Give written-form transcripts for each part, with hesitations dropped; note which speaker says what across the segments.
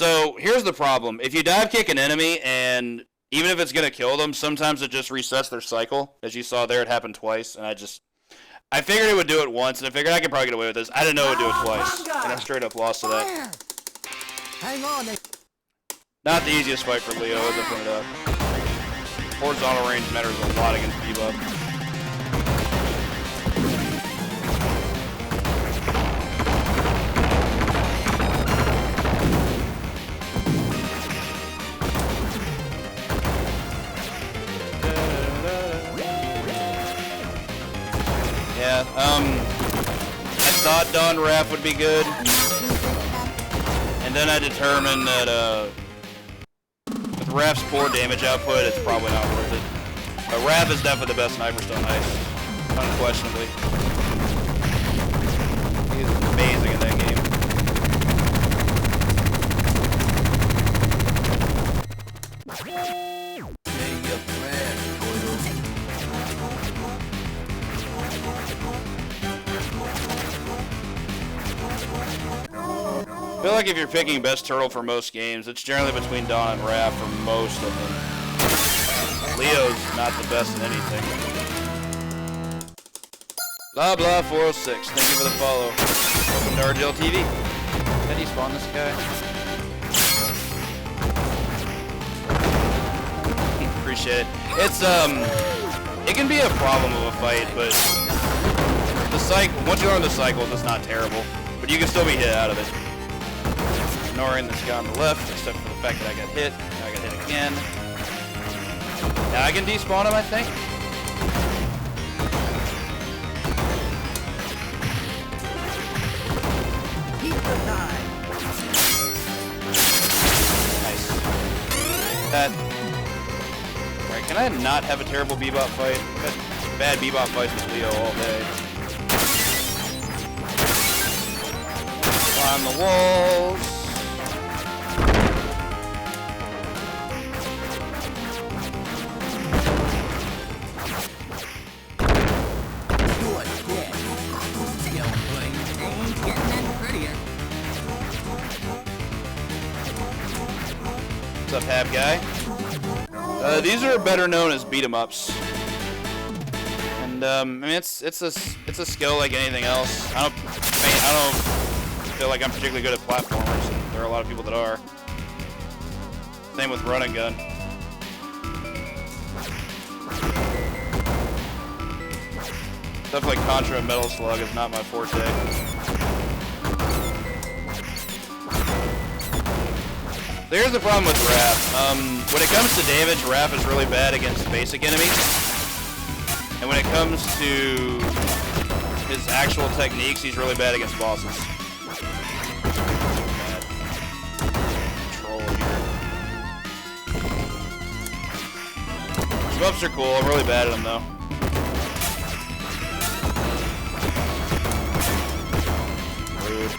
Speaker 1: So here's the problem. If you dive kick an enemy, and even if it's going to kill them, sometimes it just resets their cycle. As you saw there, it happened twice, and I figured it would do it once, and I figured I could probably get away with this. I didn't know it would do it twice, and I straight up lost to that.
Speaker 2: Hang on.
Speaker 1: Not the easiest fight for Leo, as I pointed out. Horizontal range matters a lot against Bebop. Yeah, I thought Dawn Raph would be good, and then I determined that with Raph's poor damage output, it's probably not worth it. But Raph is definitely the best sniper still nice, unquestionably. He's amazing in that game. I feel like if you're picking best turtle for most games, it's generally between Dawn and Raph for most of them. Leo's not the best in anything. Blah blah 406, thank you for the follow. Welcome to RGL TV. Can you spawn this guy? Appreciate it. It's it can be a problem of a fight, but the cycle, once you learn the cycles, it's not terrible. But you can still be hit out of it. Ignoring this guy on the left, except for the fact that I got hit. Now I got hit again. Now I can despawn him, I think. Nice. That. Right, can I not have a terrible Bebop fight? I've had bad Bebop fights with Leo all day. Climb the walls. What's up, Hab guy? These are better known as beat 'em ups, and I mean it's a skill like anything else. I don't feel like I'm particularly good at platformers, and there are a lot of people that are. Same with run and gun. Stuff like Contra and Metal Slug is not my forte. So here's the problem with Raph. When it comes to damage, Raph is really bad against basic enemies. And when it comes to his actual techniques, he's really bad against bosses. Bad control here. Smups are cool. I'm really bad at them though. Rude.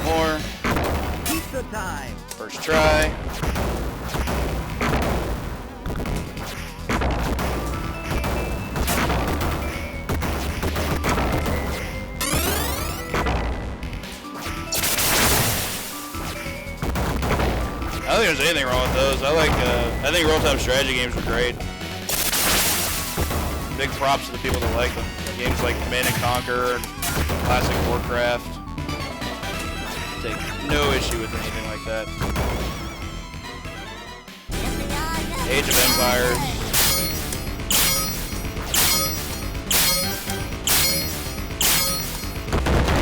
Speaker 1: More. Pizza time. First try. I don't think there's anything wrong with those. I think real-time strategy games are great. Big props to the people that like them. Games like Command & Conquer and classic Warcraft. Take no issue with anything like that. Age of Empires.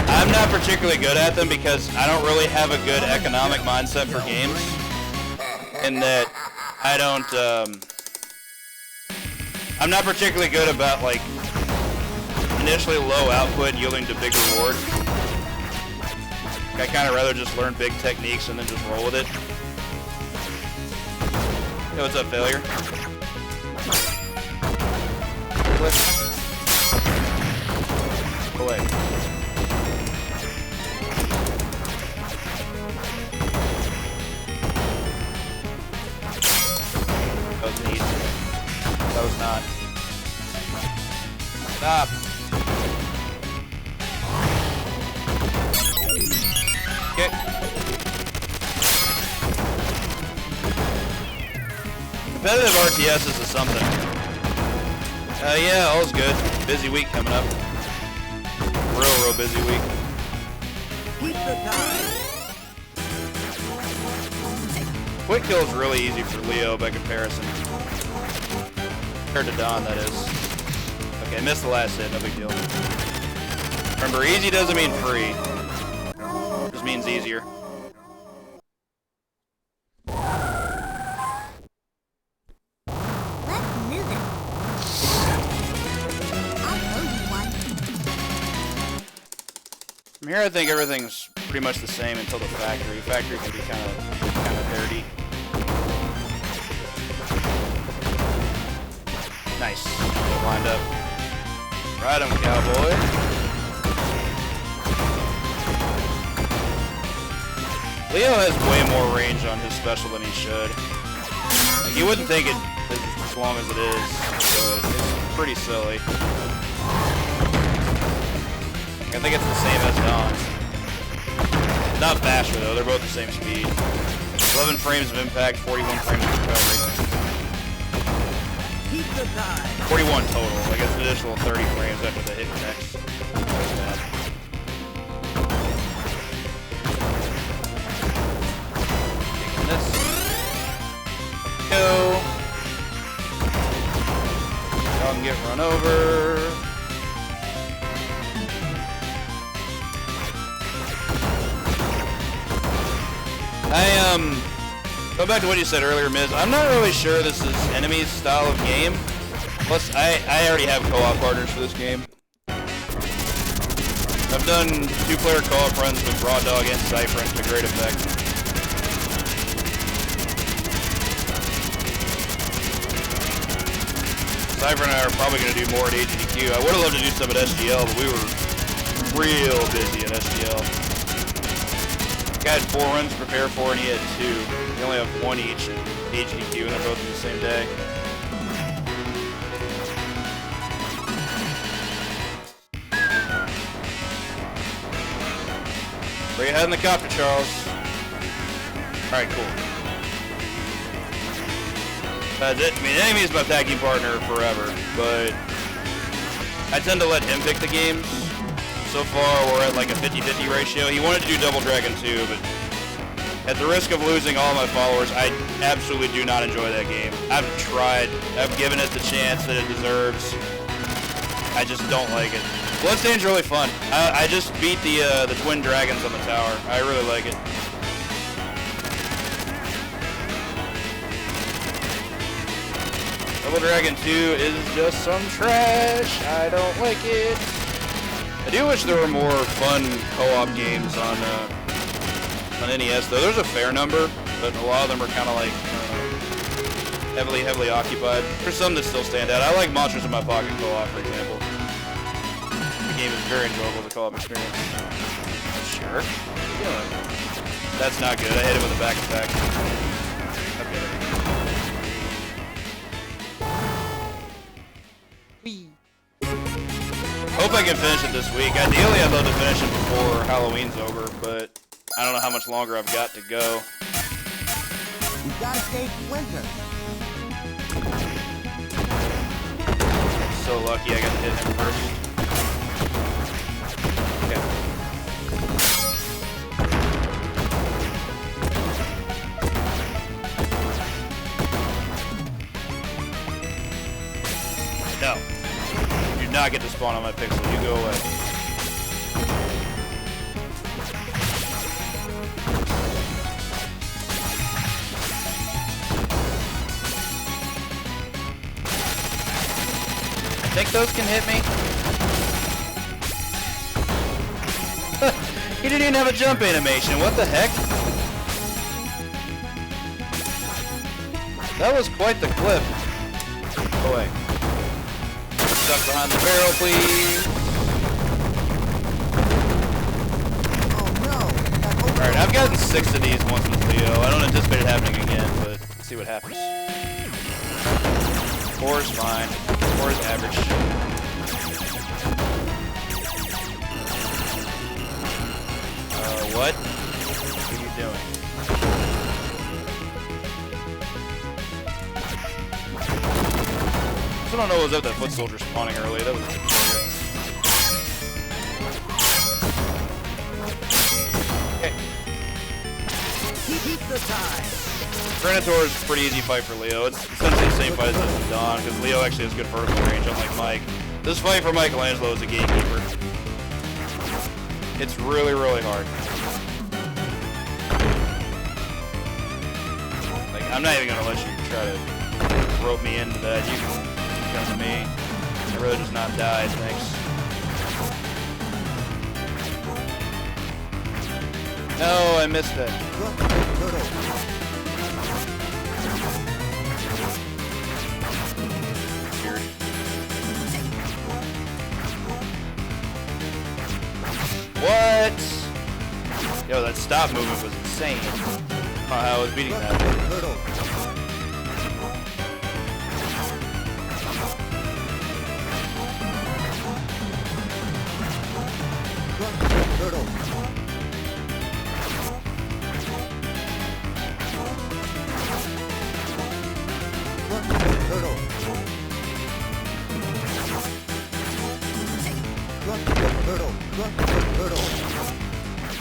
Speaker 1: I'm not particularly good at them because I don't really have a good economic mindset for games. In that I don't, I'm not particularly good about like initially low output yielding to big reward. I kind of rather just learn big techniques and then just roll with it. Hey, what's up, failure? Click. Away. That was neat. That was not. Stop. Okay. Competitive RTSs is something. Yeah, all's good. Busy week coming up. Real busy week.
Speaker 2: Keep the time.
Speaker 1: Quick kill is really easy for Leo by comparison. Compared to Don, that is. Okay, I missed the last hit, no big deal. Remember, easy doesn't mean free. It just means easier.
Speaker 3: Let's move it. I'll throw you one.
Speaker 1: From here, I think everything's pretty much the same until the factory. Factory can be kind of dirty. Nice. Lined up. Ride him, cowboy. Leo has way more range on his special than he should. You wouldn't think it as long as it is, but it's pretty silly. I think it's the same as Don's. Not faster though, they're both the same speed. 11 frames of impact, 41 frames of recovery.
Speaker 2: Keep the time.
Speaker 1: 41 total, I guess an additional 30 frames after the hit connects. Taking this. Go. Y'all can get run over. Go back to what you said earlier, Miz. I'm not really sure this is enemy's style of game. Plus, I already have co-op partners for this game. I've done 2-player co-op runs with Raw Dog and Cypher to great effect. Cypher and I are probably going to do more at HDQ. I would have loved to do some at SGL, but we were real busy at SGL. I had 4 runs to prepare for, and he had 2. We only have 1 each at HDQ, and they're both on the same day. Bring your head in the copter, Charles. Alright, cool. That's it. I mean, Enemy is my tagging partner forever, but I tend to let him pick the games. So far, we're at like a 50-50 ratio. He wanted to do Double Dragon 2, but at the risk of losing all my followers, I absolutely do not enjoy that game. I've tried. I've given it the chance that it deserves. I just don't like it. Bloodstain's really fun. I just beat the twin dragons on the tower. I really like it. Double Dragon 2 is just some trash. I don't like it. I do wish there were more fun co-op games on NES though. There's a fair number, but a lot of them are kind of like heavily occupied. There's some that still stand out. I like Monsters in My Pocket co-op, for example. The game is very enjoyable as a co-op experience. Sure. Yeah. That's not good. I hit him with a back attack. Okay. Hope I can finish it this week. Ideally, I'd love to finish it before Halloween's over, but I don't know how much longer I've got to go.
Speaker 2: You gotta stay winter.
Speaker 1: So lucky I got to hit him first. Okay. No. You do not get to spawn on my pixel. You go away. I think those can hit me. He didn't even have a jump animation. What the heck? That was quite the clip. Go away. Stuck behind the barrel, please.
Speaker 2: Oh no.
Speaker 1: Alright, I've gotten 6 of these once with Leo. I don't anticipate it happening again, but let's see what happens. 4 is fine. 4 is average. What are you doing? I still don't know what was up with that foot soldier spawning early. That was good. Okay.
Speaker 2: Keep the time.
Speaker 1: Granitor is a pretty easy fight for Leo. It's essentially the same fight as Don, because Leo actually has good vertical range, unlike Mike. This fight for Michelangelo is a gatekeeper. It's really, really hard. Like, I'm not even gonna let you try to rope me into that. You can come to me. I'd rather just not die, thanks. No, I missed it. Weird. What? Yo, that stop movement was insane. I don't know how I was beating that.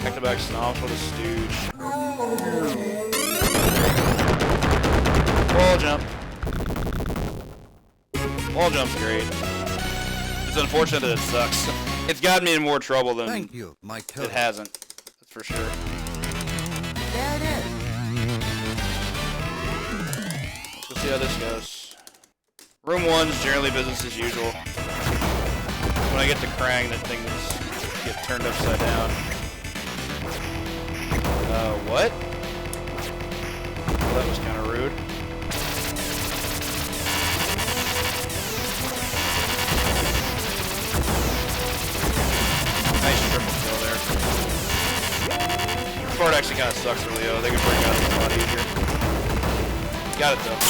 Speaker 1: Back-to-back stomps, what a stooge. Wall jump. Wall jump's great. It's unfortunate that it sucks. It's gotten me in more trouble than
Speaker 2: Thank you, my toad.
Speaker 1: it hasn't. That's for sure.
Speaker 2: There it is.
Speaker 1: Let's go see how this goes. Room 1's generally business as usual. When I get to Krang, that thing get turned upside down. What? Well, that was kind of rude. Nice triple kill there. This part actually kind of sucks for Leo. They can break out of the lot easier. Got it though.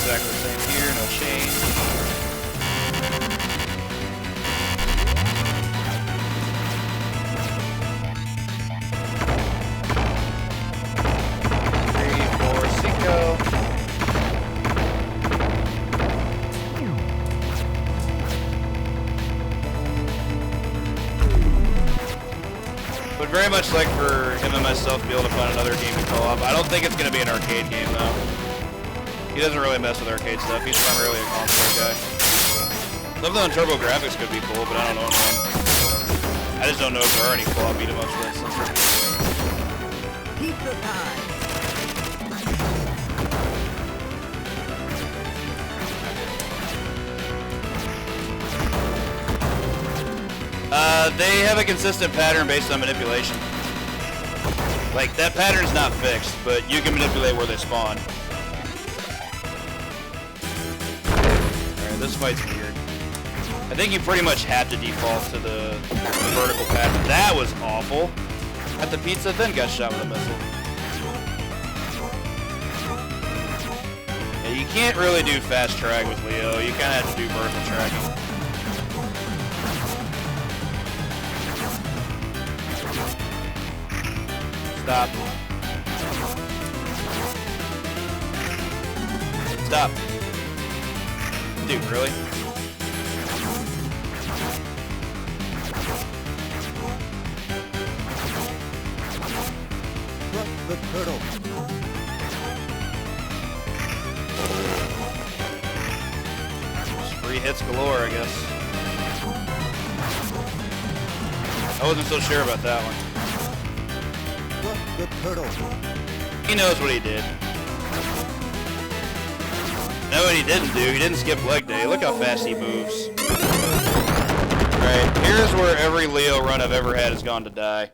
Speaker 1: Exactly the same here, no change. Three, four, cinco. Would very much like for him and myself to be able to find another game to co-op. I don't think it's going to be an arcade game though. He doesn't really mess with arcade stuff. He's primarily a console guy. Some of the Turbo graphics could be cool, but I don't know anyone. I just don't know if there are any co-op beat 'em ups, for instance.
Speaker 2: Keep the time.
Speaker 1: They have a consistent pattern based on manipulation. Like, that pattern's not fixed, but you can manipulate where they spawn. This fight's weird. I think you pretty much have to default to the vertical pattern. That was awful. At the pizza, then got shot with a missile. Yeah, you can't really do fast track with Leo. You kind of have to do vertical tracking. Stop. Stop. Dude, really?
Speaker 2: The turtle.
Speaker 1: Just free hits galore, I guess. I wasn't so sure about that one.
Speaker 2: The turtle.
Speaker 1: He knows what he did. Know what he didn't do? He didn't skip leg day. Look how fast he moves. Alright, here's where every Leo run I've ever had has gone to die.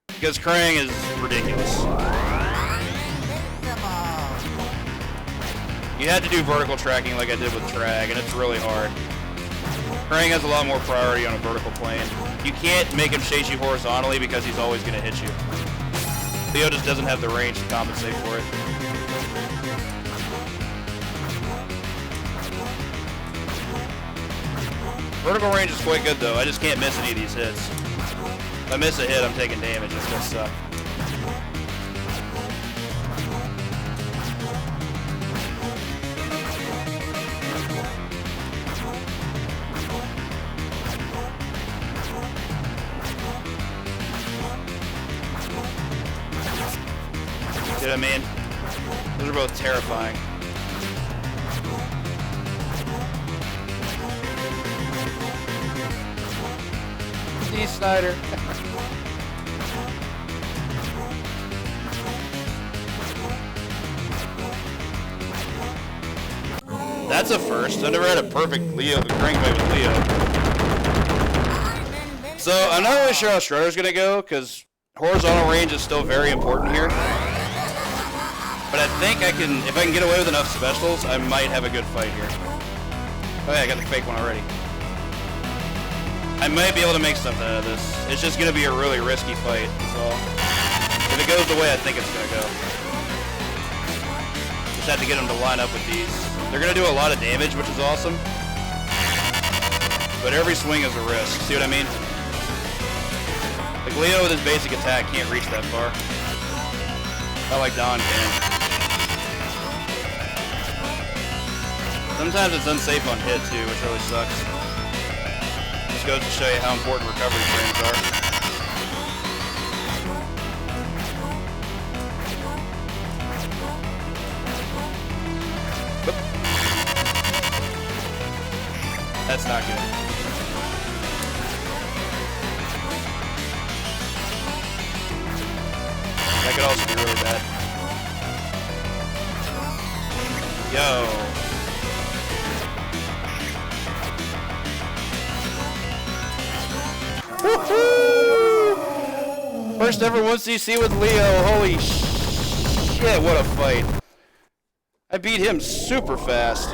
Speaker 1: Because Krang is ridiculous. You had to do vertical tracking like I did with Trag, and it's really hard. Krang has a lot more priority on a vertical plane. You can't make him chase you horizontally because he's always going to hit you. Leo just doesn't have the range to compensate for it. Vertical range is quite good though. I just can't miss any of these hits. If I miss a hit, I'm taking damage. It's gonna suck. See what I mean? Those are both terrifying. D. Snyder. That's a first. I've never had a perfect Leo crank fight with Leo. So I'm not really sure how Shredder's gonna go because horizontal range is still very important here. But I think I can, if I can get away with enough specials, I might have a good fight here. Oh yeah, I got the fake one already. I might be able to make something out of this. It's just going to be a really risky fight, so if it goes the way I think it's going to go. Just have to get them to line up with these. They're going to do a lot of damage, which is awesome. But every swing is a risk. See what I mean? Like Leo with his basic attack can't reach that far. Not like Don can. Sometimes it's unsafe on hit too, which really sucks. Just goes to show you how important recovery frames are. Oop. That's not good. That could also be really bad. Yo. Woohoo! First ever 1cc with Leo. Holy shit, what a fight. I beat him super fast.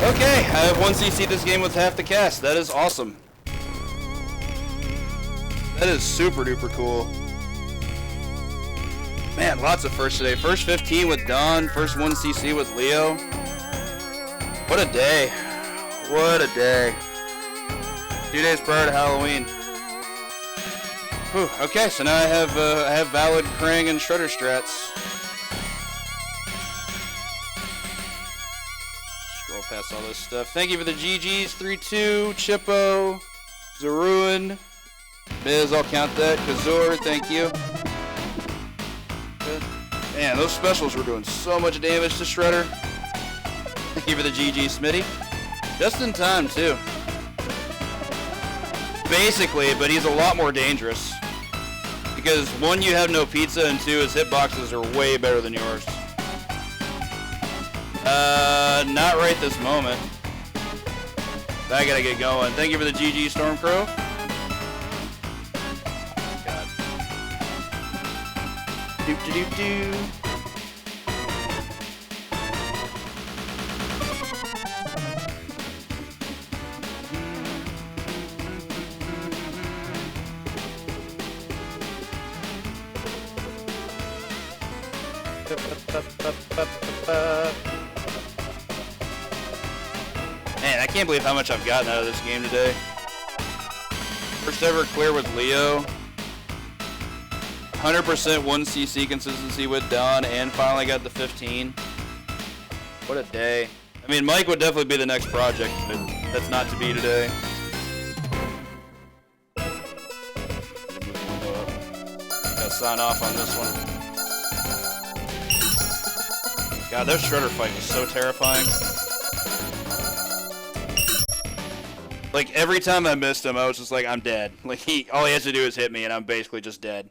Speaker 1: Okay, I have 1cc this game with half the cast. That is awesome. That is super duper cool. Man, lots of firsts today. First 15 with Don, first 1cc with Leo. What a day. What a day. 2 days prior to Halloween. Whew, okay, so now I have valid Krang and Shredder strats. Scroll past all this stuff. Thank you for the GGs. 3-2, Chippo, Zaruin, Miz, I'll count that. Kazor, thank you. Good. Man, those specials were doing so much damage to Shredder. Thank you for the GG, Smitty. Just in time, too. Basically, but he's a lot more dangerous. Because one, you have no pizza, and two, his hitboxes are way better than yours. Not right this moment. I gotta get going. Thank you for the GG, Stormcrow. God. Doop-de-doop-doo. Man, I can't believe how much I've gotten out of this game today. First ever clear with Leo. 100% 1cc consistency with Don, and finally got the 15. What a day. I mean, Mike would definitely be the next project, but that's not to be today. Gotta sign off on this one. God, their Shredder fight was so terrifying. Like, every time I missed him, I was just like, I'm dead. Like, all he has to do is hit me, and I'm basically just dead.